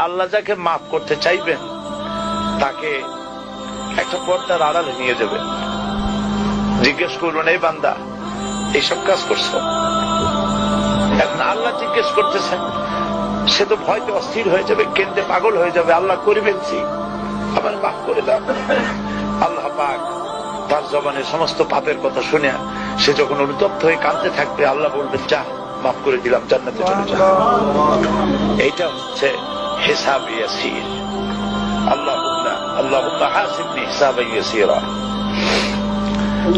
আল্লাহ যাকে মাফ করতে চাইবেন তাকে একটা পর্দার আড়ালে নিয়ে যাবেন, জিজ্ঞেস করবেন, এই বান্দা এইসব কাজ করছো। এখন আল্লাহ জিজ্ঞেস করতেছেন, সে তো ভয়তে অস্থির হয়ে যাবে, কেন্দ্রে পাগল হয়ে যাবে, আল্লাহ করে ফেলছি, আবার মাফ করে দাও। আল্লাহ পাক তার জবানের সমস্ত পাপের কথা শুনে সে যখন অনুতপ্ত হয়ে কাঁদতে থাকবে, আল্লাহ বলবেন, যা মাফ করে দিলাম, জান্নাতে চলে যা। এইটা হচ্ছে হিসাব ইয়াসির। আল্লাহুম্মা হাসিবনি হিসাবান ইয়াসিরা।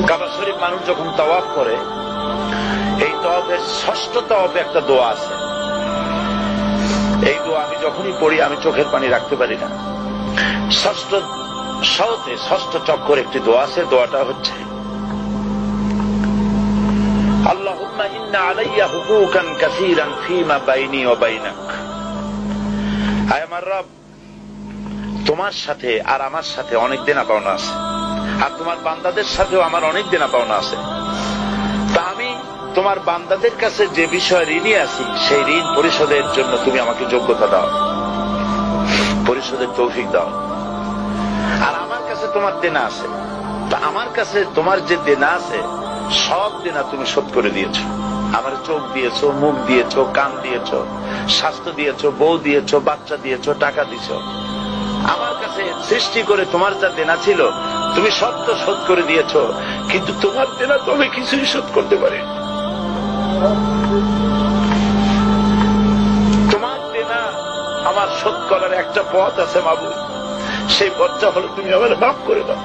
কাবা শরীফ মানুষ যখন তাওয়াফ করে, এই তাওয়াফের ষষ্ঠ তাওয়াফে একটা দোয়া আছে। এই দোয়া আমি যখনই পড়ি আমি চোখের পানি রাখতে পারি না। ষষ্ঠ চক্কর একটি দোয়া আছে, দোয়াটা হচ্ছে, আল্লাহুম্মা ইন্না আলাইয়া হুকুকান কাসীরান ফীমা বাইনি ওয়া বাইনাক। আয় আমার রব, তোমার সাথে আর আমার সাথে অনেক দেনা পাওনা আছে, আর তোমার বান্দাদের সাথেও আমার অনেক দেনা পাওনা আছে। তা আমি তোমার বান্দাদের কাছে যে বিষয়ে ঋণী আছি, সেই ঋণ পরিশোধের জন্য তুমি আমাকে যোগ্যতা দাও, পরিশোধের তৌফিক দাও। আর আমার কাছে তোমার দেনা আছে, তা আমার কাছে তোমার যে দেনা আছে সব দেনা তুমি শোধ করে দিয়েছো। আমার চোখ দিয়েছো, মুখ দিয়েছো, কান দিয়েছো, স্বাস্থ্য দিয়েছো, বউ দিয়েছো, বাচ্চা দিয়েছো, টাকা দিয়েছো। আমার কাছে সৃষ্টি করে তোমার যা দেনা ছিল তুমি সব তো শোধ করে দিয়েছো, কিন্তু তোমার দেনা তো আমি কিছুই শোধ করতে পারি। তোমার দেনা আমার শোধ করার একটা পথ আছে মাবুদ, সেই পথটা হলো তুমি আমার মাফ করে দাও।